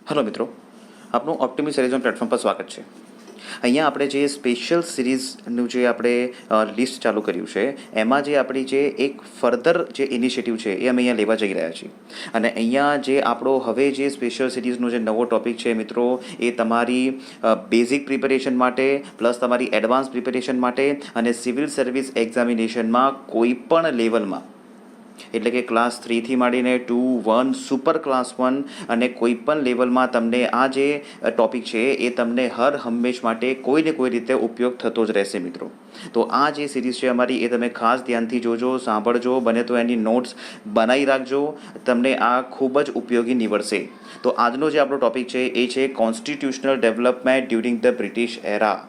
Hello મિત્રો, આપનું ઓપ્ટિમી series platform પર સ્વાગત છે। અહીંયા આપણે જે સ્પેશિયલ સિરીઝનું જે આપણે લિસ્ટ ચાલુ કર્યું છે એમાં જે આપણી જે એક ફર્ધર જે ઇનિશિયેટિવ છે એ અમે અહીંયા લેવા જઈ રહ્યા છીએ। અને અહીંયા જે આપણો હવે જે સ્પેશિયલ સિરીઝનો જે નવો ટોપિક છે મિત્રો, એ તમારી બેઝિક પ્રિપેરેશન માટે પ્લસ તમારી એડવાન્સ પ્રિપેરેશન માટે અને સિવિલ સર્વિસ એક્ઝામિનેશનમાં કોઈ પણ લેવલમાં, એટલે કે ક્લાસ 3થી માંડીને 2, 1, સુપર ક્લાસ 1 અને કોઈ પણ લેવલમાં તમને આ જે ટૉપિક છે એ તમને હર હંમેશ માટે કોઈ ને કોઈ રીતે ઉપયોગ થતો જ રહેશે મિત્રો। તો આ જે સિરીઝ છે અમારી એ તમે ખાસ ધ્યાનથી જોજો, સાંભળજો, બને તો એની નોટ્સ બનાવી રાખજો, તમને આ ખૂબ જ ઉપયોગી નીવડશે। તો આજનો જે આપણો ટૉપિક છે એ છે constitutional development during the British era.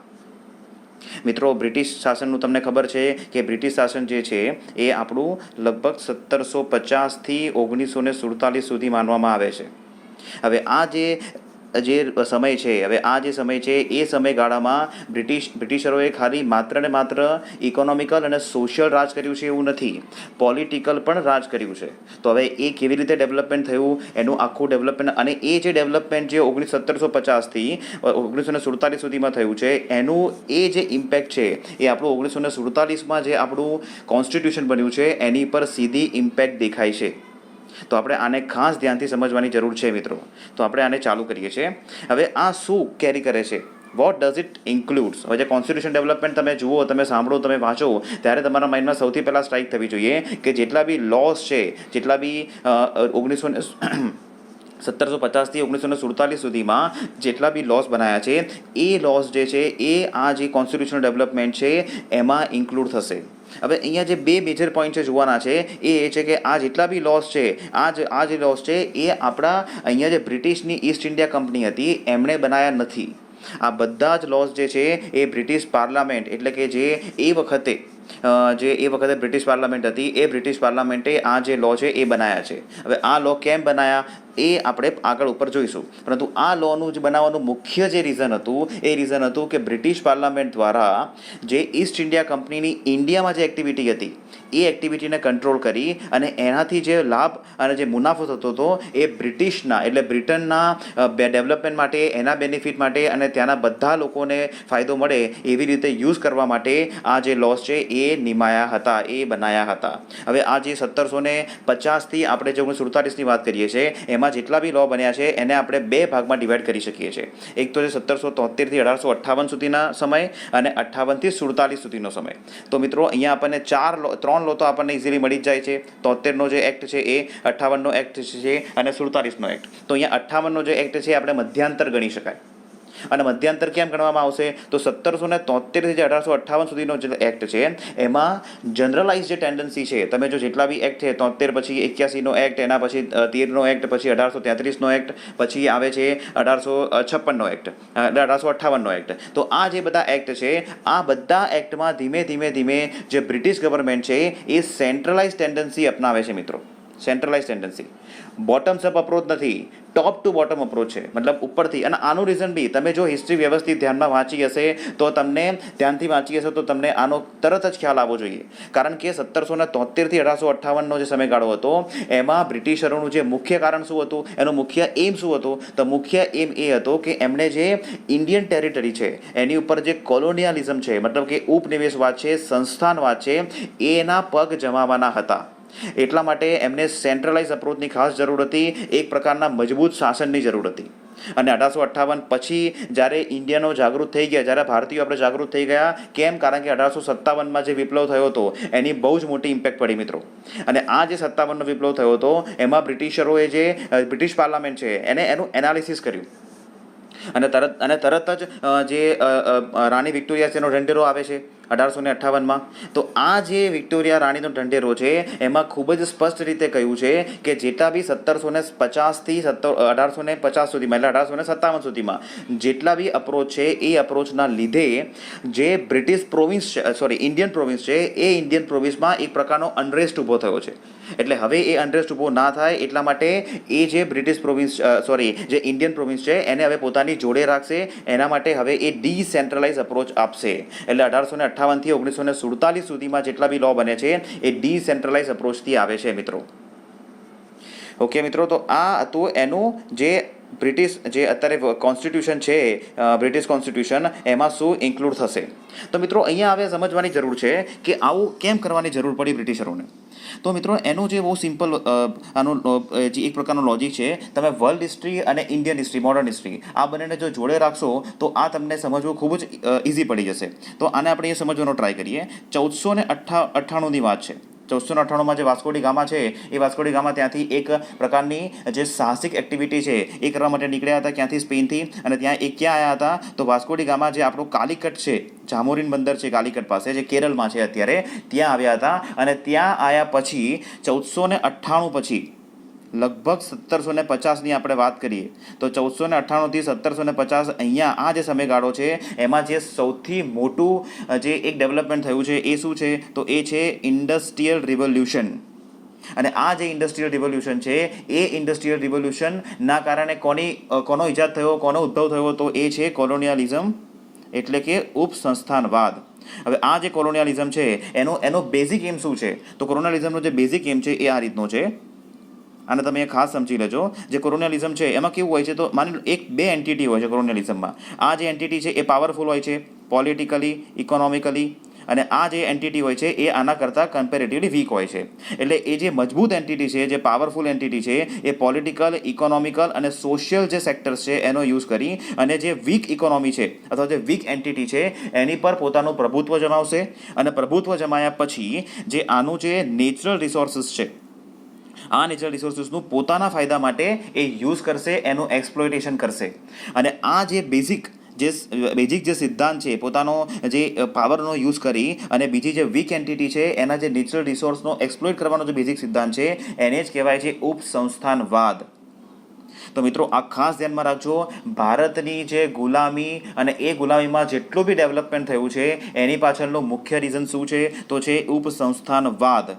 મિત્રો, બ્રિટિશ શાસનનું તમને ખબર છે કે બ્રિટિશ શાસન જે છે એ આપણું લગભગ 1750થી 1947 સુધી માનવામાં આવે છે। હવે આ જે સમય છે, આ જે સમય છે એ સમયગાળામાં બ્રિટિશરોએ ખાલી માત્ર ને માત્ર ઇકોનોમિકલ અને સોશિયલ રાજ કર્યું છે એવું નથી, પોલિટિકલ પણ રાજ કર્યું છે। તો હવે એ કેવી રીતે ડેવલપમેન્ટ થયું, એનું આખું ડેવલપમેન્ટ, અને એ જે ડેવલપમેન્ટ જે 1750થી 1947 સુધીમાં થયું છે એનું એ જે ઇમ્પેક્ટ છે એ આપણું 1947માં જે આપણું કોન્સ્ટિટ્યુશન બન્યું છે એની પર સીધી ઇમ્પેક્ટ દેખાય છે। તો આપણે આને ખાસ ધ્યાનથી સમજવાની જરૂર છે મિત્રો। તો આપણે આને ચાલુ કરીએ છીએ। હવે આ શું કેરી કરે છે, વોટ ડઝ ઇટ ઇન્ક્લુડ્સ? હવે જે કોન્સ્ટિટ્યુશન ડેવલપમેન્ટ તમે જુઓ, તમે સાંભળો, તમે વાંચો ત્યારે તમારા માઇન્ડમાં સૌથી પહેલાં સ્ટ્રાઇક થવી જોઈએ કે જેટલા બી લોસ છે, જેટલા બી 1750થી 1947 સુધીમાં જેટલા બી લોસ બનાવ્યા છે એ લોસ જે છે એ આ જે કોન્સ્ટિટ્યુશનલ ડેવલપમેન્ટ છે એમાં ઇન્ક્લુડ થશે। હવે અહીંયા જે બે મેજર પોઈન્ટ છે જોવાના છે એ છે કે આ જેટલા બી લોસ છે, આ જે લોસ છે એ આપણા અહીંયા જે બ્રિટિશની ઈસ્ટ ઇન્ડિયા કંપની હતી એમણે બનાવ્યા નથી। આ બધા જ લોસ જે છે એ બ્રિટિશ પાર્લામેન્ટ, એટલે કે જે વખતે બ્રિટિશ પાર્લામેન્ટ હતી એ બ્રિટિશ પાર્લામેન્ટે આ જે લો છે એ બનાવ્યા છે। હવે આ લો કેમ બનાવ્યા એ આપણે આગળ ઉપર જોઈશું, પરંતુ આ લોનું જ બનાવવાનું મુખ્ય જે રીઝન હતું કે બ્રિટિશ પાર્લામેન્ટ દ્વારા જે ઈસ્ટ ઇન્ડિયા કંપનીની ઇન્ડિયામાં જે એક્ટિવિટી હતી એ એક્ટિવિટીને કંટ્રોલ કરી અને એનાથી જે લાભ અને જે મુનાફો થતો હતો એ બ્રિટિશના, એટલે બ્રિટનના ડેવલપમેન્ટ માટે, એના બેનિફિટ માટે અને ત્યાંના બધા લોકોને ફાયદો મળે એવી રીતે યુઝ કરવા માટે આ જે લોસ છે એ નિમાયા હતા, એ બનાવ્યા હતા। હવે આ જે 1750થી આપણે જે 1947ની વાત કરીએ છીએ એમાં જેટલા બી લો બન્યા છે એને આપણે બે ભાગમાં ડિવાઈડ કરી શકીએ છીએ। એક તો છે 1773થી 1858 સુધીના સમય અને 58થી 47 સુધીનો સમય। તો મિત્રો અહીંયા આપણને ત્રણ લો તો આપણને ઇઝીલી મળી જ જાય છે। 73નો જે એક્ટ છે એ, 58નો એક્ટ છે અને 47નો એક્ટ। તો અહીંયા 58નો જે એક્ટ છે આપણે મધ્યાંતર ગણી શકાય। અને મધ્યાંતર કેમ ગણવામાં આવશે તો 1773થી 1858 સુધીનો જે એક્ટ છે એમાં જનરલાઇઝ જે ટેન્ડન્સી છે, તમે જો જેટલા બી એક્ટ છે 73 પછી 81નો એક્ટ, એના પછી 13નો એક્ટ, પછી 1833નો એક્ટ, પછી આવે છે 1856નો એક્ટ, એટલે 1858નો એક્ટ। તો આ જે બધા એક્ટ છે આ બધા એક્ટમાં ધીમે ધીમે જે બ્રિટિશ ગવર્મેન્ટ છે એ સેન્ટ્રલાઇઝ ટેન્ડન્સી અપનાવે છે મિત્રો। સેન્ટ્રલાઇઝ ટેન્ડન્સી, બોટમ્સ અપ અપ્રોચ નથી, ટોપ ટુ બોટમ અપ્રોચ છે, મતલબ ઉપરથી। અને આનું રીઝન બી તમે જો હિસ્ટ્રી વ્યવસ્થિત ધ્યાનમાં વાંચી હશે તો તમને આનો તરત જ ખ્યાલ આવવો જોઈએ। કારણ કે 1773થી 1858નો જે સમયગાળો હતો એમાં બ્રિટિશરોનું જે મુખ્ય કારણ શું હતું, એનું મુખ્ય એમ શું હતું, તો મુખ્ય એમ એ હતો કે એમણે જે ઇન્ડિયન ટેરિટરી છે એની ઉપર જે કોલોનિયાલિઝમ છે, મતલબ કે ઉપનિવેશવાદ છે, સંસ્થાનવાદ છે, એના પગ જમાવવાના હતા। એટલા માટે એમને સેન્ટ્રલાઇઝ અપ્રોચની ખાસ જરૂર હતી, એક પ્રકારના મજબૂત શાસનની જરૂર હતી। અને 1858 પછી જ્યારે ઇન્ડિયનો જાગૃત થઈ ગયા, જ્યારે ભારતીયો આપણે જાગૃત થઈ ગયા, કેમ? કારણ કે 1857માં જે વિપ્લવ થયો હતો એની બહુ જ મોટી ઇમ્પેક્ટ પડી મિત્રો। અને આ જે 57નો વિપ્લવ થયો હતો એમાં બ્રિટિશરોએ જે બ્રિટિશ પાર્લામેન્ટ છે એનું એનાલિસિસ કર્યું અને તરત જ જે રાણી વિક્ટોરિયા છે એનો ઢંઢેરો આવે છે 1858માં। તો આ જે વિક્ટોરિયા રાણીનો ઢંઢેરો છે એમાં ખૂબ જ સ્પષ્ટ રીતે કહ્યું છે કે જેટલા બી 1750થી 1850 સુધીમાં, એટલે 1857 સુધીમાં જેટલા બી અપ્રોચ છે એ અપ્રોચના લીધે જે બ્રિટિશ પ્રોવિન્સ છે, ઇન્ડિયન પ્રોવિન્સ છે, એ ઇન્ડિયન પ્રોવિન્સમાં એક પ્રકારનો અનરેસ્ટ ઊભો થયો છે। એટલે હવે એ અનરેસ્ટ ઊભો ના થાય એટલા માટે એ જે બ્રિટિશ પ્રોવિન્સ જે ઇન્ડિયન પ્રોવિન્સ છે એને હવે પોતાની જોડે રાખશે, એના માટે હવે એ ડિસેન્ટ્રલાઇઝ અપ્રોચ આપશે। એટલે 1858થી 1947 સુધીમાં જેટલા બી લો બને છે એ ડિસેન્ટ્રલાઇઝ અપ્રોચથી આવે છે મિત્રો। ઓકે મિત્રો, તો આ હતું એનું જે બ્રિટિશ જે અત્યારે કોન્સ્ટિટ્યુશન છે, બ્રિટિશ કોન્સ્ટિટ્યુશન, એમાં શું ઇન્ક્લુડ થશે. તો મિત્રો અહીંયા હવે સમજવાની જરૂર છે કે આવું કેમ કરવાની જરૂર પડી બ્રિટિશરોને. તો મિત્રો એનું જે બહુ સિમ્પલ આનું જે એક પ્રકારનું લોજિક છે, તમે વર્લ્ડ હિસ્ટ્રી અને ઇન્ડિયન હિસ્ટ્રી, મોડર્ન હિસ્ટ્રી, આ બંનેને જો જોડે રાખશો તો આ તમને સમજવું ખૂબ જ ઇઝી પડી જશે. તો આને આપણે એ સમજવાનો ટ્રાય કરીએ. 1498ની વાત છે. 1498માં જે વાસ્કો ડી ગામા છે, એ વાસ્કો ડી ગામા ત્યાંથી એક પ્રકારની જે સાહસિક એક્ટિવિટી છે એ કરવા માટે નીકળ્યા હતા ક્યાંથી, સ્પેનથી. અને ત્યાં એ ક્યાં આવ્યા હતા? તો વાસ્કો ડી ગામા જે આપણું કાલિકટ છે, જામોરીન બંદર છે કાલિકટ પાસે, જે કેરળમાં છે અત્યારે, ત્યાં આવ્યા હતા. અને ત્યાં આવ્યા પછી 1498 પછી લગભગ 1750ની આપણે વાત કરીએ તો 1498થી 1750 અહીંયા આ જે સમયગાળો છે એમાં જે સૌથી મોટું જે એક ડેવલપમેન્ટ થયું છે એ શું છે? તો એ છે ઇન્ડસ્ટ્રીયલ રિવોલ્યુશન. અને આ જે ઇન્ડસ્ટ્રીયલ રિવોલ્યુશન છે એ ઇન્ડસ્ટ્રીયલ રિવોલ્યુશનના કારણે કોનો ઈજાદ થયો, કોનો ઉદ્ભવ થયો? તો એ છે કોલોનિયલિઝમ, એટલે કે ઉપસંસ્થાનવાદ. હવે આ જે કોલોનિયલિઝમ છે એનો બેઝિક એમ શું છે? તો કોલોનિયલિઝમનો જે બેઝિક એમ છે એ આ રીતનો છે. આને તમે ખાસ સમજી લેજો. જે કોલોનિયલિઝમ છે એમાં કેવું હોય છે? તો માની લો બે એન્ટિટી હોય છે કોલોનિયલિઝમમાં. આ જે એન્ટિટી છે એ પાવરફુલ હોય છે પોલિટિકલી, ઇકોનોમિકલી, અને આ જે એન્ટિટી હોય છે એ આના કરતાં કમ્પેરેટિવલી વીક હોય છે. એટલે એ જે મજબૂત એન્ટિટી છે, જે પાવરફુલ એન્ટિટી છે, એ પોલિટિકલ, ઇકોનોમિકલ અને સોશિયલ જે સેક્ટર્સ છે એનો યુઝ કરી અને જે વીક ઇકોનોમી છે અથવા જે વીક એન્ટિટી છે એની પર પોતાનું પ્રભુત્વ જમાવશે. અને પ્રભુત્વ જમાયા પછી જે આનું જે નેચરલ રિસોર્સિસ છે, આ નેચરલ રિસોર્સિસનું પોતાના ફાયદા માટે એ યુઝ કરશે, એનું એક્સપ્લોઇટેશન કરશે. અને આ જે બેઝિક જે સિદ્ધાંત છે, પોતાનો જે પાવરનો યુઝ કરી અને બીજી જે વીક એન્ટિટી છે એના જે નેચરલ રિસોર્સનો એક્સપ્લોઇટ કરવાનો જે બેઝિક સિદ્ધાંત છે એને જ કહેવાય છે ઉપસંસ્થાનવાદ. તો મિત્રો આ ખાસ ધ્યાનમાં રાખજો. ભારતની જે ગુલામી અને એ ગુલામીમાં જેટલું બી ડેવલપમેન્ટ થયું છે એની પાછળનું મુખ્ય રીઝન શું છે? તો છે ઉપસંસ્થાનવાદ.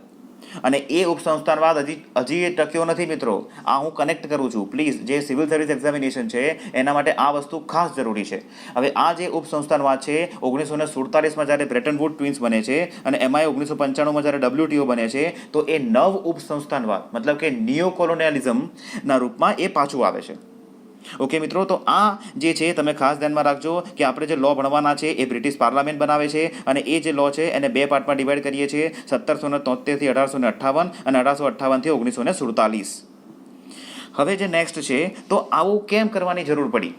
અને એ ઉપસંસ્થાનવાદ હજી ટક્યો નથી મિત્રો. આ હું કનેક્ટ કરું છું. પ્લીઝ, જે સિવિલ સર્વિસ એક્ઝામિનેશન છે એના માટે આ વસ્તુ ખાસ જરૂરી છે. હવે આ જે ઉપસંસ્થાનવાદ છે 1947માં જ્યારે બ્રેટન વુડ ટ્વિન્સ બને છે અને એમાં 1995માં જ્યારે WTO બને છે, તો એ નવ ઉપસંસ્થાનવાદ મતલબ કે નિયો કોલોનિયલિઝમના રૂપમાં એ પાછું આવે છે. ઓકે મિત્રો, તો આ જે છે તમે ખાસ ધ્યાનમાં રાખજો કે આપણે જે લો ભણવાના છે એ બ્રિટિશ પાર્લામેન્ટ બનાવે છે. અને એ જે લો છે એને બે પાર્ટમાં ડિવાઈડ કરીએ છીએ, 1773થી 1858 અને 1858થી 1947. હવે જે નેક્સ્ટ છે, તો આવું કેમ કરવાની જરૂર પડી?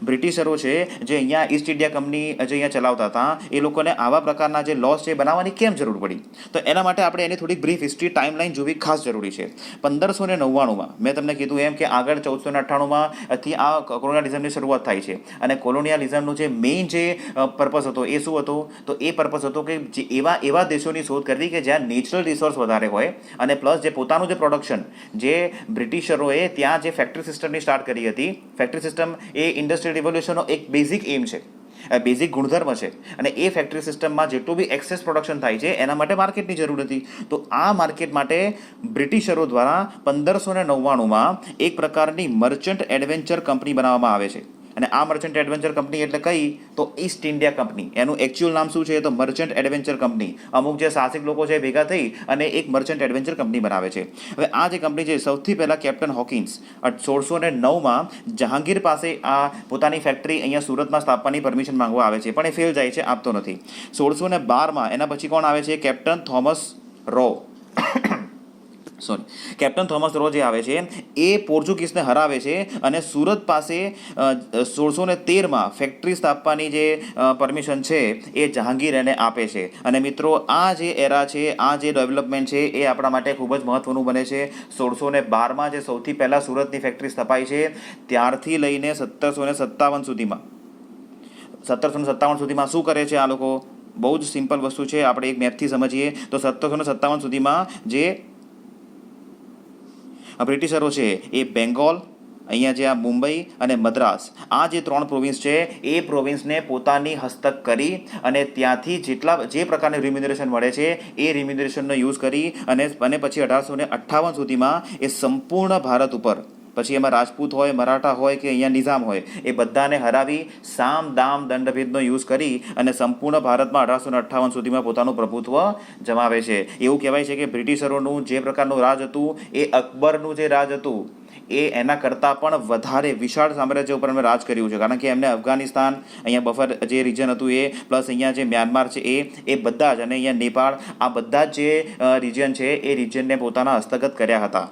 બ્રિટિશરો છે જે અહીંયા ઈસ્ટ ઇન્ડિયા કંપની જે અહીંયા ચલાવતા હતા, એ લોકોને આવા પ્રકારના જે લોસ છે બનાવવાની કેમ જરૂર પડી? તો એના માટે આપણે એની થોડીક બ્રીફ હિસ્ટ્રી, ટાઈમલાઈન જોવી ખાસ જરૂરી છે. 1599માં મેં તમને કીધું એમ કે આગળ 1498માંથી આ કોલોનિયલિઝમની શરૂઆત થાય છે. અને કોલોનિયલિઝમનું જે મેઇન જે પર્પઝ હતો એ શું હતો? તો એ પર્પઝ હતો કે જે એવા દેશોની શોધ કરવી કે જ્યાં નેચરલ રિસોર્સ વધારે હોય અને પ્લસ જે પોતાનું જે પ્રોડક્શન, જે બ્રિટિશરોએ ત્યાં જે ફેક્ટરી સિસ્ટમની સ્ટાર્ટ કરી હતી, ફેક્ટરી સિસ્ટમ એ ઇન્ડસ્ટ્રીયલ રિવોલ્યુશનનો એક બેઝિક એમ છે, બેઝિક ગુણધર્મ છે. અને એ ફેક્ટરી સિસ્ટમમાં જેટલું બી એક્સેસ પ્રોડક્શન થાય છે એના માટે માર્કેટની જરૂર હતી. તો આ માર્કેટ માટે બ્રિટિશરો દ્વારા 1599માં એક પ્રકારની મર્ચન્ટ એડવેન્ચર કંપની બનાવવામાં આવે છે. અને આ મર્ચન્ટ એડવેન્ચર કંપની એટલે કઈ? તો ઈસ્ટ ઇન્ડિયા કંપની. એનું એકચ્યુઅલ નામ શું છે? તો મર્ચન્ટ એડવેન્ચર કંપની. અમુક જે સાહસિક લોકો છે ભેગા થઈ અને એક મર્ચન્ટ એડવેન્ચર કંપની બનાવે છે. હવે આ જે કંપની છે, સૌથી પહેલાં કેપ્ટન હોકિન્સ 1609માં જહાંગીર પાસે આ પોતાની ફેક્ટરી અહીંયા સુરતમાં સ્થાપવાની પરમિશન માંગવા આવે છે, પણ એ ફેલ જાય છે, આપતો નથી. 1612માં એના પછી કોણ આવે છે? Captain Thomas Roe. Captain Thomas Roe જે આવે છે એ પોર્ચુગીઝને હરાવે છે અને સુરત પાસે 1613માં ફેક્ટરી સ્થાપવાની જે પરમિશન છે એ જહાંગીર એને આપે છે. અને મિત્રો આ જે એરા છે, આ જે ડેવલપમેન્ટ છે એ આપણા માટે ખૂબ જ મહત્વનું બને છે. 1612માં જે સૌથી પહેલાં સુરતની ફેક્ટરી સ્થપાઈ છે ત્યારથી લઈને 1757 સુધીમાં 1757 સુધીમાં શું કરે છે આ લોકો? બહુ જ સિમ્પલ વસ્તુ છે, આપણે એક મેપથી સમજીએ તો 1757 સુધીમાં જે બ્રિટિશરો છે એ બેંગોલ, અહીંયા જે આ મુંબઈ અને મદ્રાસ, આ જે 3 પ્રોવિન્સ છે એ પ્રોવિન્સને પોતાની હસ્તક કરી અને ત્યાંથી જે પ્રકારની રિમ્યુનરેશન મળે છે એ રિમ્યુનરેશનનો યુઝ કરી અને પછી 1858 સુધીમાં એ સંપૂર્ણ ભારત ઉપર, પછી એમાં રાજપૂત હોય, મરાઠા હોય કે અહીંયા નિઝામ હોય, એ બધાને હરાવી સામ દામ દંડભેદનો યુઝ કરી અને સંપૂર્ણ ભારતમાં 1858 સુધીમાં પોતાનું પ્રભુત્વ જમાવે છે. એવું કહેવાય છે કે બ્રિટિશરોનું જે પ્રકારનું રાજ હતું એ અકબરનું જે રાજ હતું એ એના કરતાં પણ વધારે વિશાળ સામ્રાજ્ય ઉપર એમણે રાજ કર્યું છે, કારણ કે એમને અફઘાનિસ્તાન, અહીંયા બફર જે રિજન હતું એ, પ્લસ અહીંયા જે મ્યાનમાર છે એ બધા જ, અને અહીંયા નેપાળ, આ બધા જ જે રિજન છે એ રિજનને પોતાના હસ્તગત કર્યા હતા.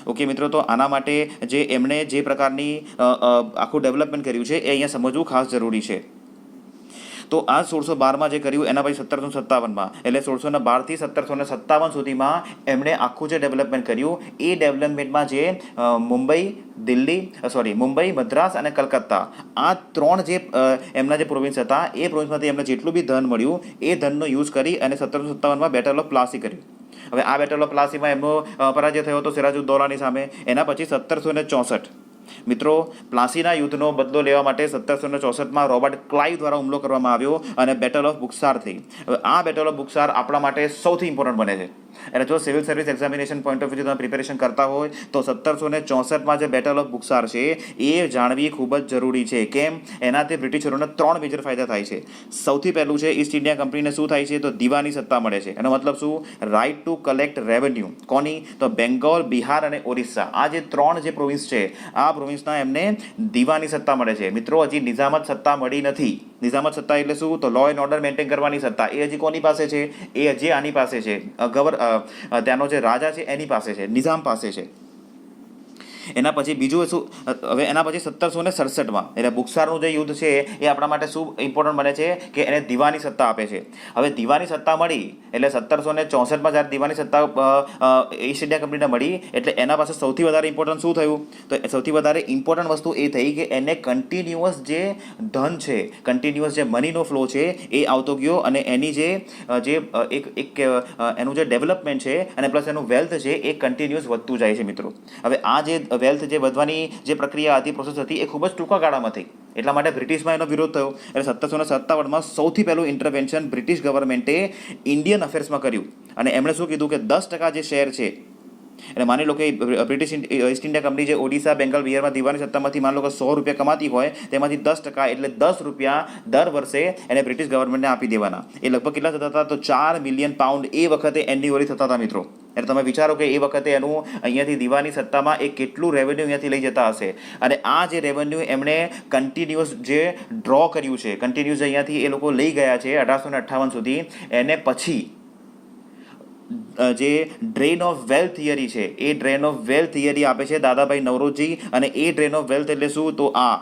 ઓકે મિત્રો, તો આના માટે જે એમણે જે પ્રકારની આખું ડેવલપમેન્ટ કર્યું છે એ અહીંયા સમજવું ખાસ જરૂરી છે. તો આ 1612માં જે કર્યું એના પછી 1757માં, એટલે 1612થી 1757 સુધીમાં એમણે આખું જે ડેવલપમેન્ટ કર્યું એ ડેવલપમેન્ટમાં જે મુંબઈ, મદ્રાસ અને કલકત્તા, આ 3 જે એમના જે પ્રોવિન્સ હતા એ પ્રોવિન્સમાંથી એમને જેટલું બી ધન મળ્યું એ ધનનો યુઝ કરી અને 1757માં બેટલ ઓફ પ્લાસી કર્યું. હવે આ બેટલ ઓફ પ્લાસીમાં એમનો પરાજય થયો હતો સિરાજુદ્દૌલાની સામે. એના પછી 1764 મિત્રો, પ્લાસીના યુદ્ધનો બદલો લેવા માટે 1764માં રોબર્ટ ક્લાઇવ દ્વારા હુમલો કરવામાં આવ્યો અને બેટલ ઓફ બુક્સાર થઈ. હવે આ બેટલ ઓફ બુક્સાર આપણા માટે સૌથી ઇમ્પોર્ટન્ટ બને છે. એટલે જો civil service examination point of વ્યૂથી તમે પ્રિપેરેશન કરતા હોય તો 1764માં જે બેટલ ઓફ બુક્સાર છે એ જાણવી ખૂબ જ જરૂરી છે. કેમ? એનાથી બ્રિટિશરોને 3 મેજર ફાયદા થાય છે. સૌથી પહેલું છે, ઈસ્ટ ઇન્ડિયા કંપનીને શું થાય છે તો દીવાની સત્તા મળે છે. એનો મતલબ શું? Right to collect revenue. કોની? તો બેંગોલ, બિહાર અને ઓરિસ્સા, આ જે 3 જે પ્રોવિન્સ છે આ પ્રોવિન્સના એમને દીવાની સત્તા મળે છે. મિત્રો, હજી નિઝામત સત્તા મળી નથી. નિઝામત સત્તા એટલે શું? તો લો એન્ડ ઓર્ડર મેન્ટેન કરવાની સત્તા. એ હજી કોની પાસે છે? એ હજી આની પાસે છે, ત્યાંનો જે રાજા છે એની પાસે છે, નિઝામ પાસે છે. એના પછી બીજું શું? હવે એના પછી 1767માં એટલે બુક્સારનું જે યુદ્ધ છે એ આપણા માટે શું ઇમ્પોર્ટન્ટ બને છે કે એને દીવાની સત્તા આપે છે. હવે દીવાની સત્તા મળી એટલે 1764માં જ્યારે દીવાની સત્તા ઈસ્ટ ઇન્ડિયા કંપનીને મળી એટલે એના પાસે સૌથી વધારે ઇમ્પોર્ટન્ટ શું થયું? તો સૌથી વધારે ઇમ્પોર્ટન્ટ વસ્તુ એ થઈ કે એને કન્ટિન્યુઅસ જે ધન છે, કન્ટિન્યુઅસ જે મનીનો ફ્લો છે એ આવતો ગયો અને એની જે એનું જે ડેવલપમેન્ટ છે અને પ્લસ એનું વેલ્થ છે એ કન્ટિન્યુઅસ વધતું જાય છે મિત્રો. હવે આ જે વેલ્થ જે વધવાની જે પ્રક્રિયા હતી, પ્રોસેસ હતી, એ ખૂબ જ ટૂંકા ગાળામાં થઈ. એટલા માટે બ્રિટિશમાં એનો વિરોધ થયો. એટલે 1757માં સૌથી પહેલું ઇન્ટરવેન્શન બ્રિટિશ ગવર્મેન્ટે ઇન્ડિયન અફેર્સમાં કર્યું અને એમણે શું કીધું કે 10% જે શેર છે, એટલે માની લો કે બ્રિટિશ ઈસ્ટ ઇન્ડિયા કંપની જે ઓડિશા, બેંગાલ, બિહારમાં દીવાની સત્તામાંથી માની લો કે 100 રૂપિયા કમાતી હોય તેમાંથી 10% એટલે 10 રૂપિયા દર વર્ષે એને બ્રિટિશ ગવર્મેન્ટને આપી દેવાના. એ લગભગ કેટલા થતા હતા? તો 4 મિલિયન પાઉન્ડ એ વખતે એન્યુઅલી થતા હતા મિત્રો. એટલે તમે વિચારો કે એ વખતે એનું અહીંયાથી દીવાની સત્તામાં એ કેટલું રેવન્યુ અહીંયાથી લઈ જતા હશે. અને આ જે રેવન્યુ એમણે કન્ટિન્યુઅસ જે ડ્રો કર્યું છે, કન્ટિન્યુઅસ અહીંયાથી એ લોકો લઈ ગયા છે 1858 સુધી. એને પછી જે ડ્રેન ઓફ વેલ્થ થિયરી છે એ ડ્રેન ઓફ વેલ્થ થિયરી આપે છે દાદાભાઈ નવરોજી. અને એ ડ્રેન ઓફ વેલ્થ એટલે શું? તો આ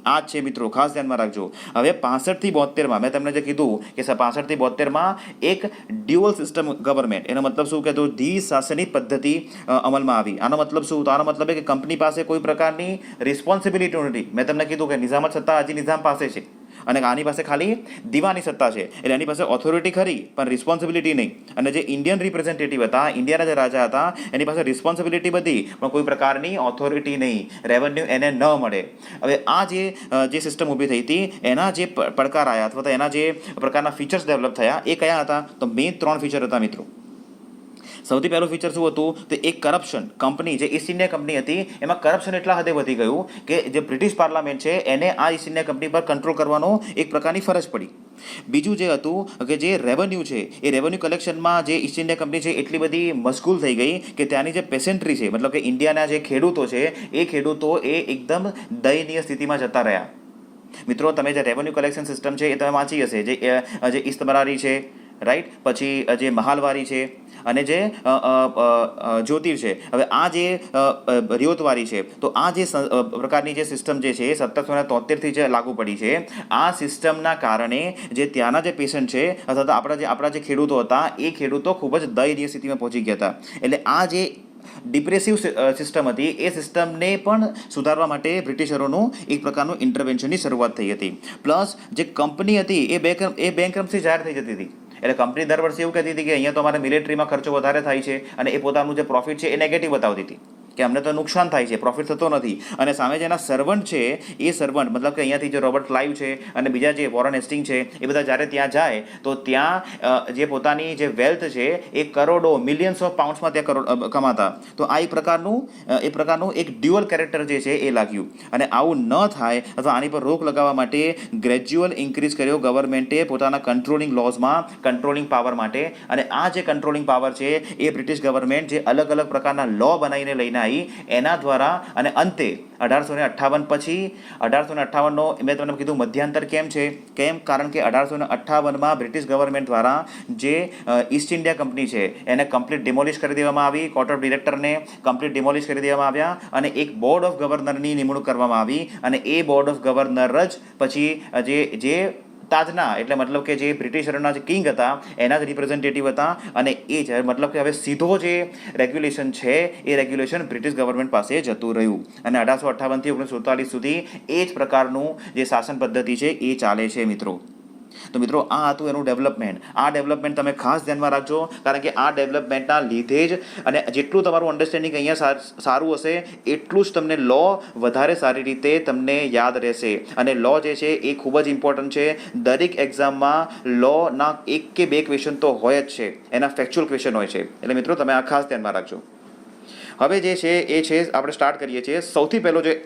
જ છે મિત્રો, ખાસ ધ્યાનમાં રાખજો. હવે 65 થી 72માં મેં તમને જે કીધું કે 65 થી 72માં એક ડ્યુઅલ સિસ્ટમ ગવર્મેન્ટ, એનો મતલબ શું કે તો દ્વિશાસનિક પદ્ધતિ અમલમાં આવી. આનો મતલબ શું? તો આનો મતલબ કે કંપની પાસે કોઈ પ્રકારની રિસ્પોન્સિબિલિટી નથી. મેં તમને કીધું કે નિઝામત સત્તા હજી નિઝામ પાસે છે અને આની પાસે ખાલી દીવાની સત્તા છે. એટલે એની પાસે ઓથોરિટી ખરી પણ રિસ્પોન્સિબિલિટી નહીં. અને જે ઇન્ડિયન રિપ્રેઝેન્ટેટિવ હતા, ઇન્ડિયાના જે રાજા હતા, એની પાસે રિસ્પોન્સિબિલિટી બધી પણ કોઈ પ્રકારની ઓથોરિટી નહીં, રેવન્યુ એને ન મળે. હવે આ જે સિસ્ટમ ઊભી થઈ હતી એના જે પડકાર આવ્યા અથવા તો એના જે પ્રકારના ફીચર્સ ડેવલપ થયા એ કયા હતા? તો મેઇન 3 ફીચર હતા મિત્રો. સૌથી પહેલું ફીચર શું હતું? તો એક કરપ્શન. કંપની જે ઈસ્ટ ઇન્ડિયા કંપની હતી એમાં કરપ્શન એટલા હદે વધી ગયું કે જે બ્રિટિશ પાર્લામેન્ટ છે એને આ ઈસ્ટ ઇન્ડિયા કંપની પર કંટ્રોલ કરવાનો એક પ્રકારની ફરજ પડી. બીજું જે હતું કે જે રેવન્યુ છે એ રેવન્યુ કલેક્શનમાં જે ઈસ્ટ ઇન્ડિયા કંપની છે એટલી બધી મશગુલ થઈ ગઈ કે ત્યાંની જે પેસેન્ટ્રી છે, મતલબ કે ઇન્ડિયાના જે ખેડૂતો છે એ ખેડૂતો એ એકદમ દયનીય સ્થિતિમાં જતા રહ્યા. મિત્રો, તમે જે રેવન્યુ કલેક્શન સિસ્ટમ છે એ તમે વાંચી હશે, જે ઇસ્તબરારી છે, રાઈટ, પછી જે મહાલવારી છે અને જે જ્યોતિર છે. હવે આ જે રિયોતવારી છે, તો આ જે પ્રકારની જે સિસ્ટમ જે છે 1773થી જે લાગુ પડી છે, આ સિસ્ટમના કારણે જે ત્યાંના જે પેશન્ટ છે અથવા તો આપણા જે ખેડૂતો હતા એ ખેડૂતો ખૂબ જ દયનીય સ્થિતિમાં પહોંચી ગયા હતા. એટલે આ જે ડિપ્રેસિવ સિસ્ટમ હતી એ સિસ્ટમને પણ સુધારવા માટે બ્રિટિશરોનું એક પ્રકારનું ઇન્ટરવેન્શનની શરૂઆત થઈ હતી. પ્લસ જે કંપની હતી એ બેંકરપ્સી જાહેર થઈ જતી હતી. એટલે કંપની દર વર્ષે એવું કહેતી હતી કે અહીંયા તો અમારે મિલિટરીમાં ખર્ચો વધારે થાય છે અને એ પોતાનું જે પ્રોફિટ છે એ નેગેટિવ બતાવતી હતી કે અમને તો નુકસાન થાય છે, પ્રોફિટ થતો નથી. અને સામે જેના સર્વન્ટ છે એ સર્વન્ટ, મતલબ કે અહીંયાથી જે રોબર્ટ ક્લાઇવ છે અને બીજા જે વોરન હેસ્ટિંગ છે એ બધા જ્યારે ત્યાં જાય તો ત્યાં જે પોતાની જે વેલ્થ છે એ કરોડો, મિલિયન્સ ઓફ પાઉન્ડ્સમાં ત્યાં કમાતા. તો આ એક પ્રકારનું એક ડ્યુઅલ કેરેક્ટર જે છે એ લાગ્યું. અને આવું ન થાય અથવા આની પર રોક લગાવવા માટે ગ્રેજ્યુઅલ ઇન્ક્રીઝ કર્યો ગવર્મેન્ટે પોતાના કંટ્રોલિંગ લોઝમાં, કંટ્રોલિંગ પાવર માટે. અને આ જે કંટ્રોલિંગ પાવર છે એ બ્રિટિશ ગવર્મેન્ટ જે અલગ અલગ પ્રકારના લો બનાવીને લઈને આવી એના દ્વારા અને અંતે 1858 પછી 1858નો મેં તમને કીધું મધ્યાંતર કેમ કારણ કે 1858માં બ્રિટિશ ગવર્મેન્ટ દ્વારા જે ઈસ્ટ ઇન્ડિયા કંપની છે એને કમ્પ્લીટ ડિમોલિશ કરી દેવામાં આવી, કોર્ટ ઓફ ડિરેક્ટરને કમ્પ્લીટ ડિમોલિશ કરી દેવામાં આવ્યા અને એક બોર્ડ ઓફ ગવર્નરની નિમણૂક કરવામાં આવી અને એ બોર્ડ ઓફ ગવર્નર જ પછી જે તાજના એટલે મતલબ કે જે બ્રિટિશરોના જે કિંગ હતા એના જ રિપ્રેઝેન્ટેટિવ હતા અને એ જ મતલબ કે હવે સીધો જે રેગ્યુલેશન છે એ રેગ્યુલેશન બ્રિટિશ ગવર્મેન્ટ પાસે જતું રહ્યું અને 1858થી 1947 સુધી એ જ પ્રકારનું જે શાસન પદ્ધતિ છે એ ચાલે છે મિત્રો. તો મિત્રો આ હતું એનું ડેવલપમેન્ટ. આ ડેવલપમેન્ટ તમે ખાસ ધ્યાનમાં રાખજો કારણ કે આ ડેવલપમેન્ટના લીધે જ અને જેટલું તમારું અન્ડરસ્ટેન્ડિંગ અહીંયા સારું હશે એટલું જ તમને લો વધારે સારી રીતે તમને યાદ રહેશે અને લો જે છે એ ખૂબ જ ઇમ્પોર્ટન્ટ છે. દરેક એક્ઝામમાં લોના 1 કે 2 ક્વેશ્ચન તો હોય જ છે, એના ફેક્ચ્યુઅલ ક્વેશ્ચન હોય છે. એટલે મિત્રો તમે આ ખાસ ધ્યાનમાં રાખજો. હવે જે છે એ છે આપણે સ્ટાર્ટ કરીએ છીએ. સૌથી પહેલો જે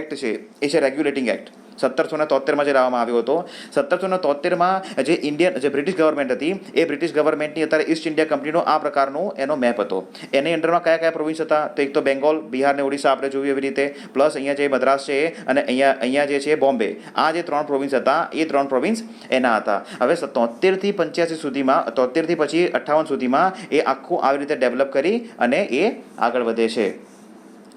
એક્ટ છે એ છે રેગ્યુલેટિંગ એક્ટ. 1773માં જે લાવવામાં આવ્યો હતો. 1773માં જે બ્રિટિશ ગવર્મેન્ટ હતી એ બ્રિટિશ ગવર્મેન્ટની અત્યારે ઈસ્ટ ઇન્ડિયા કંપનીનો આ પ્રકારનો એનો મેપ હતો. એની અંડરમાં કયા કયા પ્રોવિન્સ હતા તો એક તો બેંગોલ, બિહાર ને ઓડિશા આપણે જોયું એવી રીતે, પ્લસ અહીંયા જે મદ્રાસ છે અને અહીંયા જે છે બોમ્બે, આ જે 3 પ્રોવિન્સ હતા એ 3 પ્રોવિન્સ એના હતા. હવે 73થી 85 સુધીમાં 73થી પછી 58 સુધીમાં એ આખું આવી રીતે ડેવલપ કરી અને એ આગળ વધે છે.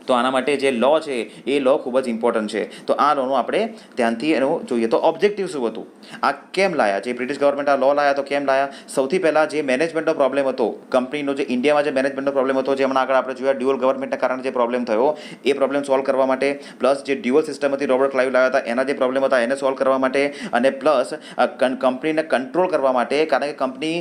તો આના માટે જે લો છે એ લો ખૂબ જ ઇમ્પોર્ટન્ટ છે. તો આ લોનું આપણે ધ્યાનથી એનું જોઈએ. તો ઓબ્જેક્ટિવ શું હતું, આ કેમ લાયા, જે બ્રિટિશ ગવર્મેન્ટ આ લો લાયા તો કેમ લાયા? સૌથી પહેલાં જે મેનેજમેન્ટનો પ્રોબ્લેમ હતો કંપનીનો, જે ઇન્ડિયામાં જે મેનેજમેન્ટનો પ્રોબ્લેમ હતો, જે હમણાં આગળ આપણે જોયા ડ્યુઅલ ગવર્મેન્ટના કારણે જે પ્રોબ્લેમ થયો એ પ્રોબ્લેમ સોલ્વ કરવા માટે, પ્લસ જે ડ્યુઅલ સિસ્ટમ હતી રોબર્ટ ક્લાઇવ લાવ્યા હતા એના જે પ્રોબ્લેમ હતા એને સોલ્વ કરવા માટે અને પ્લસ કંપનીને કંટ્રોલ કરવા માટે. કારણ કે કંપની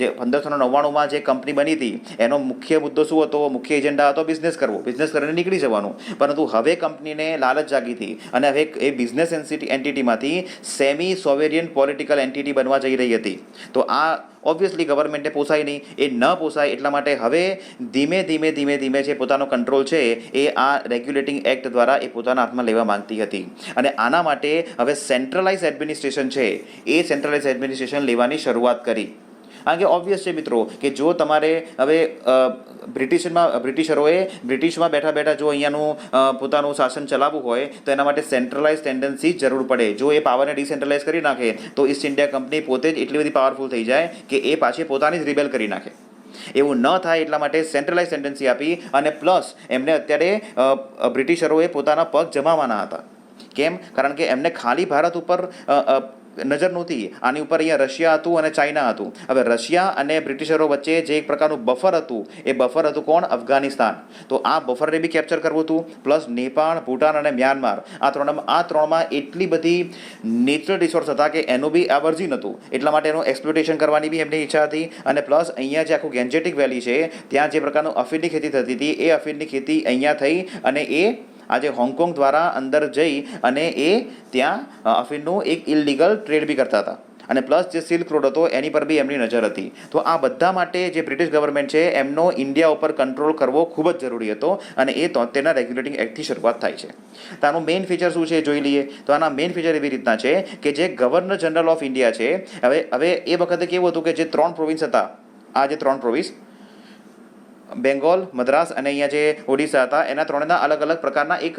જે 1599માં જે કંપની બની હતી એનો મુખ્ય મુદ્દો શું હતો, મુખ્ય એજન્ડા હતો બિઝનેસ કરવો, બિઝનેસ કરીને નીકળી જવાનું. પરંતુ હવે કંપનીને લાલચ જાગી હતી અને હવે એ બિઝનેસ એન્ટિટીમાંથી સેમી સોવેરિયન પોલિટિકલ એન્ટિટી બનવા જઈ રહી હતી. તો આ ઓબ્વિયસલી ગવર્મેન્ટને પોસાય નહીં, એ ન પોસાય એટલા માટે હવે ધીમે ધીમે જે પોતાનો કંટ્રોલ છે એ આ રેગ્યુલેટિંગ એક્ટ દ્વારા એ પોતાના હાથમાં લેવા માંગતી હતી અને આના માટે હવે સેન્ટ્રલાઇઝ એડમિનિસ્ટ્રેશન છે એ સેન્ટ્રલાઇઝ એડમિનિસ્ટ્રેશન લેવાની શરૂઆત કરી. કારણ કે ઓબ્વિયસ છે મિત્રો કે જો તમારે હવે બ્રિટિશમાં બેઠા જો અહીંયાનું પોતાનું શાસન ચલાવવું હોય તો એના માટે સેન્ટ્રલાઇઝ ટેન્ડન્સી જરૂર પડે. જો એ પાવરને ડિસેન્ટ્રલાઇઝ કરી નાખે તો ઈસ્ટ ઇન્ડિયા કંપની પોતે જ એટલી બધી પાવરફુલ થઈ જાય કે એ પાછી પોતાની જ રિબેલ કરી નાખે. એવું ન થાય એટલા માટે સેન્ટ્રલાઇઝ ટેન્ડન્સી આપી અને પ્લસ એમને અત્યારે બ્રિટિશરોએ પોતાના પગ જમાવવાના હતા. કેમ? કારણ કે એમને ખાલી ભારત ઉપર નજર નહોતી, આની ઉપર અહીંયા રશિયા હતું અને ચાઇના હતું. હવે રશિયા અને બ્રિટિશરો વચ્ચે જે એક પ્રકારનું બફર હતું એ બફર હતું કોણ? અફઘાનિસ્તાન. તો આ બફરને બી કેપ્ચર કરવું હતું. પ્લસ નેપાળ, ભૂટાન અને મ્યાનમાર, આ ત્રણમાં એટલી બધી નેચરલ રિસોર્સ હતા કે એનું બી આ વર્જિન હતું. એટલા માટે એનું એક્સપ્લોટેશન કરવાની બી એમની ઈચ્છા હતી. અને પ્લસ અહીંયા જે આખું ગેન્જેટિક વેલી છે ત્યાં જે પ્રકારનું અફીણની ખેતી થતી હતી એ અફીણની ખેતી અહીંયા થઈ અને એ આજે હોંગકોંગ દ્વારા અંદર જઈ અને એ ત્યાં અફીણનું એક ઇલીગલ ટ્રેડ બી કરતા હતા. અને પ્લસ જે સિલ્ક રોડ હતો એની પર બી એમની નજર હતી. તો આ બધા માટે જે બ્રિટિશ ગવર્મેન્ટ છે એમનો ઇન્ડિયા ઉપર કંટ્રોલ કરવો ખૂબ જ જરૂરી હતો અને એ 73ના રેગ્યુલેટિંગ એક્ટથી શરૂઆત થાય છે. તો આનું મેઇન ફીચર શું છે જોઈ લઈએ. તો આના મેઇન ફીચર એવી રીતના છે કે જે ગવર્નર જનરલ ઓફ ઇન્ડિયા છે, હવે એ વખતે કેવું હતું કે જે 3 પ્રોવિન્સ હતા, આ જે 3 પ્રોવિન્સ બેંગોલ, મદ્રાસ અને અહીંયા જે ઓડિશા હતા એના 3ના અલગ અલગ પ્રકારના એક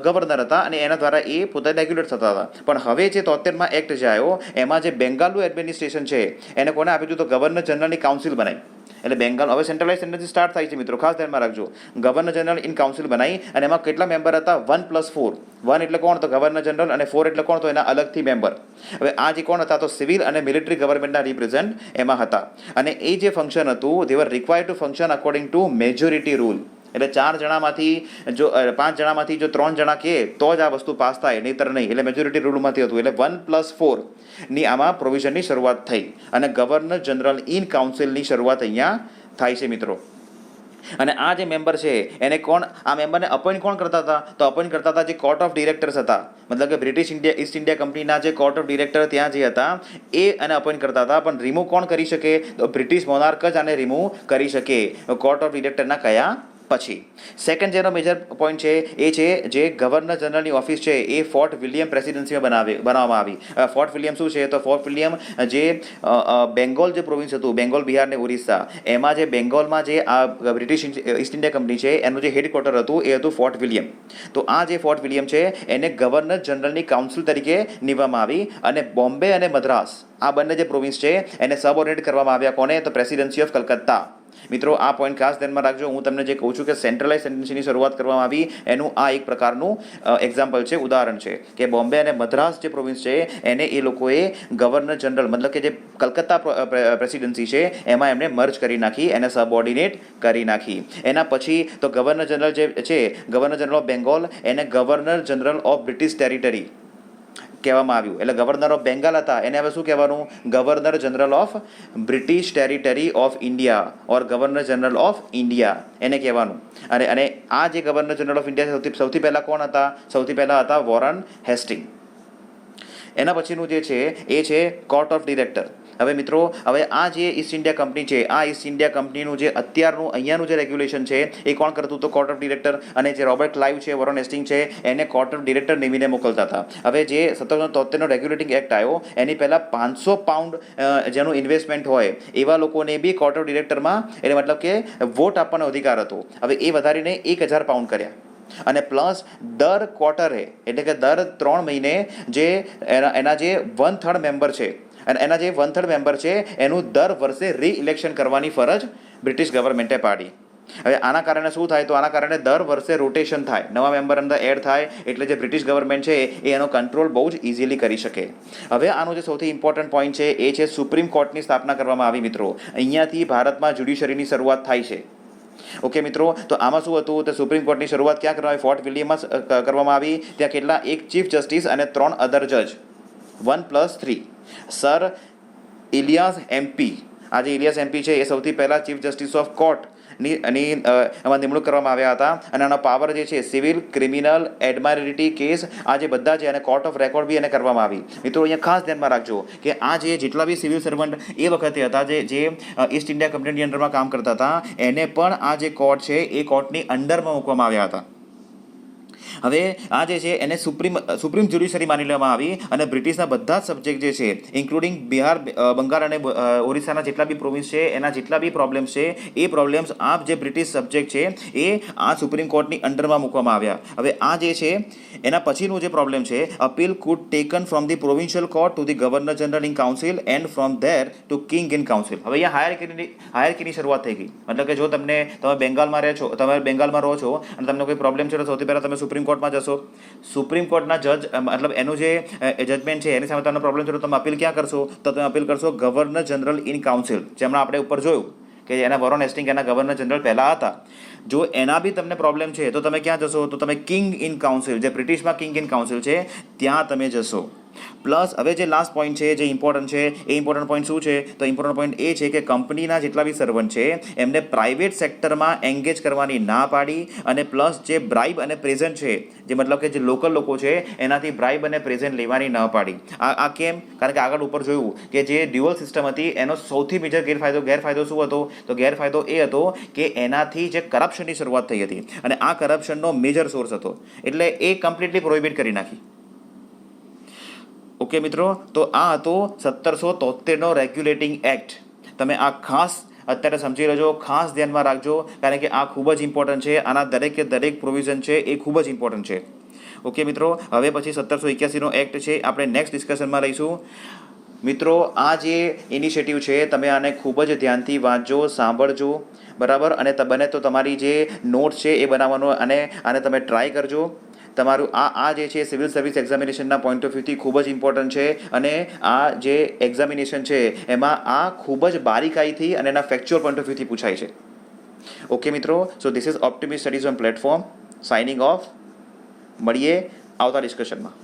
ગવર્નર હતા અને એના દ્વારા એ પોતે રેગ્યુલેટ થતા હતા. પણ હવે જે 73માં એક્ટ જે આવ્યો એમાં જે બેંગાલુ એડમિનિસ્ટ્રેશન છે એને કોને આપ્યું હતું? તો ગવર્નર જનરલની કાઉન્સિલ બનાવી. એટલે બેંગાલ હવે સેન્ટ્રલાઇઝ ટેન્ડન્સી સ્ટાર્ટ થાય છે મિત્રો, ખાસ ધ્યાનમાં રાખજો. ગવર્નર જનરલ ઇન કાઉન્સિલ બનાવી અને એમાં કેટલા મેમ્બર હતા? 1+4. 1 એટલે કોણ? તો ગવર્નર જનરલ અને 4 એટલે કોણ? તો એના અલગથી મેમ્બર. હવે આ જે કોણ હતા? તો સિવિલ અને મિલિટરી ગવર્મેન્ટના રિપ્રેઝન્ટ એમાં હતા અને એ જે ફંક્શન હતું they were required to function according to majority rule. એટલે 4 જણામાંથી જો 5 જણામાંથી જો 3 જણા કહે તો જ આ વસ્તુ પાસ થાય, નહીંતર નહીં. એટલે મેજોરિટી રૂલમાંથી હતું. એટલે 1+4ની આમાં પ્રોવિઝનની શરૂઆત થઈ અને ગવર્નર જનરલ ઇન કાઉન્સિલની શરૂઆત અહીંયા થાય છે મિત્રો. અને આ જે મેમ્બર છે એને કોણ, આ મેમ્બરને અપોઇન્ટ કોણ કરતા હતા? તો અપોઇન્ટ કરતા હતા જે કોર્ટ ઓફ ડિરેક્ટર્સ હતા. મતલબ કે બ્રિટિશ ઈસ્ટ ઇન્ડિયા કંપનીના જે કોર્ટ ઓફ ડિરેક્ટર ત્યાં જે હતા એ આને અપોઇન્ટ કરતા હતા. પણ રિમૂવ કોણ કરી શકે? તો બ્રિટિશ મોનાર્ક જ આને રિમૂવ કરી શકે. કોર્ટ ઓફ ડિરેક્ટરના કયા પછી સેકન્ડ જેનો મેજર પોઈન્ટ છે એ છે જે ગવર્નર જનરલની ઓફિસ છે એ ફોર્ટ વિલિયમ પ્રેસિડેન્સીમાં બનાવવામાં આવી. ફોર્ટ વિલિયમ શું છે? તો ફોર્ટ વિલિયમ જે બેંગોલ જે પ્રોવિન્સ હતું, બેંગોલ, બિહાર ને ઓરિસ્સા, એમાં જે બેંગોલમાં જે આ બ્રિટિશ ઈસ્ટ ઇન્ડિયા કંપની છે એનું જે હેડક્વાર્ટર હતું એ હતું ફોર્ટ વિલિયમ. તો આ જે ફોર્ટ વિલિયમ છે એને ગવર્નર જનરલની કાઉન્સિલ તરીકે નિમવામાં આવી અને બોમ્બે અને મદ્રાસ આ બંને જે પ્રોવિન્સ છે એને સબઓર્ડિનેટ કરવામાં આવ્યા. કોને? તો પ્રેસિડેન્સી ઓફ કલકત્તા. મિત્રો આ પોઈન્ટ ખાસ ધ્યાનમાં રાખજો. હું તમને જે કહું છું કે સેન્ટ્રલાઇઝ ટેન્ડન્સીની શરૂઆત કરવામાં આવી એનું આ એક પ્રકારનું એક્ઝામ્પલ છે, ઉદાહરણ છે કે બોમ્બે અને મદ્રાસ જે પ્રોવિન્સ છે એને એ લોકોએ ગવર્નર જનરલ મતલબ કે જે કલકત્તા પ્રેસિડેન્સી છે એમાં એમણે મર્જ કરી નાખી, એને સબઓર્ડિનેટ કરી નાખી. એના પછી તો ગવર્નર જનરલ જે છે, ગવર્નર જનરલ ઓફ બેંગોલ, એને governor general of British territory કહેવામાં આવ્યું. એટલે ગવર્નર ઓફ બેંગાલ હતા એને હવે શું કહેવાનું? Governor general of British territory of India or governor general of India એને કહેવાનું. અને આ જે ગવર્નર જનરલ ઓફ ઇન્ડિયા સૌથી પહેલાં કોણ હતા? સૌથી પહેલાં હતા વોરન હેસ્ટિંગ. એના પછીનું જે છે એ છે કોર્ટ ઓફ ડિરેક્ટર. હવે મિત્રો હવે આ જે ઈસ્ટ ઇન્ડિયા કંપની છે, આ ઈસ્ટ ઇન્ડિયા કંપનીનું જે અત્યારનું અહીંયાનું જે રેગ્યુલેશન છે એ કોણ કરતું? તો કોર્ટ ઓફ ડિરેક્ટર. અને જે રોબર્ટ ક્લાઇવ છે, વોરન હેસ્ટિંગ છે, એને કોર્ટ ઓફ ડિરેક્ટર નિમીને મોકલતા હતા. હવે જે 1773નો રેગ્યુલેટિંગ એક્ટ આવ્યો એની પહેલાં 500 પાઉન્ડ જેનું ઇન્વેસ્ટમેન્ટ હોય એવા લોકોને બી કોર્ટ ઓફ ડિરેક્ટરમાં એટલે મતલબ કે વોટ આપવાનો અધિકાર હતો. હવે એ વધારીને 1000 પાઉન્ડ કર્યા. અને પ્લસ દર ક્વાર્ટરે એટલે કે દર 3 મહિને જે એના જે 1/3 મેમ્બર છે અને એના જે 1/3 મેમ્બર છે એનું દર વર્ષે રીઇલેક્શન કરવાની ફરજ બ્રિટિશ ગવર્મેન્ટે પાડી. હવે આના કારણે શું થાય? તો આના કારણે દર વર્ષે રોટેશન થાય, નવા મેમ્બર અંદર એડ થાય, એટલે જે બ્રિટિશ ગવર્મેન્ટ છે એ એનો કંટ્રોલ બહુ જ ઇઝીલી કરી શકે. હવે આનો જે સૌથી ઇમ્પોર્ટન્ટ પોઈન્ટ છે એ છે સુપ્રીમ કોર્ટની સ્થાપના કરવામાં આવી. મિત્રો અહીંયાથી ભારતમાં જ્યુડિશરીની શરૂઆત થાય છે. ઓકે મિત્રો, તો આમાં શું હતું? તો સુપ્રીમ કોર્ટની શરૂઆત ક્યાં કરવામાં આવી? ફોર્ટ વિલિયમમાં કરવામાં આવી. ત્યાં કેટલા? એક ચીફ જસ્ટિસ અને 3 અધર જજ, 1+3. સર ઇલિયાસ એમપી, આ જે ઇલિયાસ એમપી છે એ સૌથી પહેલા ચીફ જસ્ટિસ ઓફ કોર્ટ એમાં નિમણૂક કરવામાં આવ્યા હતા. અને આનો પાવર જે છે સિવિલ, ક્રિમિનલ, એડમાયરિટી કેસ આ જે બધા છે અને કોર્ટ ઓફ રેકોર્ડ બી એને કરવામાં આવી. મિત્રો અહીંયા ખાસ ધ્યાનમાં રાખજો કે આ જે જેટલા બી સિવિલ સર્વન્ટ એ વખતે હતા જે ઈસ્ટ ઇન્ડિયા કંપનીની અંડરમાં કામ કરતા હતા એને પણ આ જે કોર્ટ છે એ કોર્ટની અંડરમાં મૂકવામાં આવ્યા હતા. હવે આ જે છે એને સુપ્રીમ જ્યુડિશરી માની લેવામાં આવી અને બ્રિટિશના બધા જ સબ્જેક્ટ જે છે ઇન્ક્લુડિંગ બિહાર, બંગાળ અને ઓરિસ્સાના જેટલા બી પ્રોવિન્સ છે એના જેટલા બી પ્રોબ્લેમ્સ છે એ પ્રોબ્લેમ્સ આ જે બ્રિટિશ સબ્જેક્ટ છે એ આ સુપ્રીમ કોર્ટની અંડરમાં મૂકવામાં આવ્યા. હવે આ જે છે એના પછીનું જે પ્રોબ્લેમ છે, appeal could taken from the provincial court to the governor general in council and from there to king in council. હવે અહીંયા હાયરકીની શરૂઆત થઈ ગઈ. મતલબ કે જો તમે બેંગાલમાં રહો છો અને તમને કોઈ પ્રોબ્લેમ છે તો સૌથી પહેલાં તમે સુપ્રીમ કોર્ટમાં જશો. સુપ્રીમ કોર્ટના જજ મતલબ એનું જે જજમેન્ટ છે એની સામે તમને પ્રોબ્લેમ છે તો તમે અપીલ ક્યાં કરશો? તો તમે અપીલ કરશો ગવર્નર જનરલ ઇન કાઉન્સિલ. જેમણે આપણે ઉપર જોયું કે એના વોરન હેસ્ટિંગ એના ગવર્નર જનરલ પહેલાં હતા. જો એના બી તમને પ્રોબ્લેમ છે તો તમે ક્યાં જશો? તો તમે કિંગ ઇન કાઉન્સિલ, જે બ્રિટિશમાં કિંગ ઇન કાઉન્સિલ છે ત્યાં તમે જશો. પ્લસ હવે જે લાસ્ટ પોઈન્ટ છે જે ઇમ્પોર્ટન્ટ છે એ ઇમ્પોર્ટન્ટ પોઈન્ટ શું છે? તો ઇમ્પોર્ટન્ટ પોઈન્ટ એ છે કે કંપનીના જેટલા બી સર્વન્ટ છે એમને પ્રાઇવેટ સેક્ટરમાં એન્ગેજ કરવાની ના પાડી. અને પ્લસ જે બ્રાઇબ અને પ્રેઝન્ટ છે, જે મતલબ કે જે લોકલ લોકો છે એનાથી બ્રાઇબ અને પ્રેઝન્ટ લેવાની ના પાડી. આ કેમ? કારણ કે આગળ ઉપર જોયું કે જે ડ્યુઅલ સિસ્ટમ હતી એનો સૌથી મેજર ગેરફાયદો શું હતો? તો ગેરફાયદો એ હતો કે એનાથી જે કરપ્શનની શરૂઆત થઈ હતી અને આ કરપ્શનનો મેજર સોર્સ હતો, એટલે એ કમ્પ્લીટલી પ્રોહિબિટ કરી નાખી. ઓકે મિત્રો, તો આ હતો 1773નો રેગ્યુલેટિંગ એક્ટ. તમે આ ખાસ અત્યારે સમજી લેજો, ખાસ ધ્યાનમાં રાખજો, કારણ કે આ ખૂબ જ ઇમ્પોર્ટન્ટ છે. આના દરેક પ્રોવિઝન છે એ ખૂબ જ ઇમ્પોર્ટન્ટ છે. ઓકે મિત્રો, હવે પછી 1781નો એક્ટ છે આપણે નેક્સ્ટ ડિસ્કશનમાં લઈશું. મિત્રો આ જે ઇનિશિયેટિવ છે તમે આને ખૂબ જ ધ્યાનથી વાંચજો, સાંભળજો, બરાબર. અને બને તો તમારી જે નોટ્સ છે એ બનાવવાનો અને આને તમે ટ્રાય કરજો. તમારું આ જે છે સિવિલ સર્વિસ એક્ઝામિનેશનના પોઈન્ટ ઓફ વ્યૂથી ખૂબ જ ઇમ્પોર્ટન્ટ છે. અને આ જે એક્ઝામિનેશન છે એમાં આ ખૂબ જ બારીકાઈથી અને એના ફેક્ચ્યુઅલ પોઈન્ટ ઓફ વ્યૂથી પૂછાય છે. ઓકે મિત્રો, so this is Optimist Studies on platform signing off. મળીએ આવતા ડિસ્કશનમાં.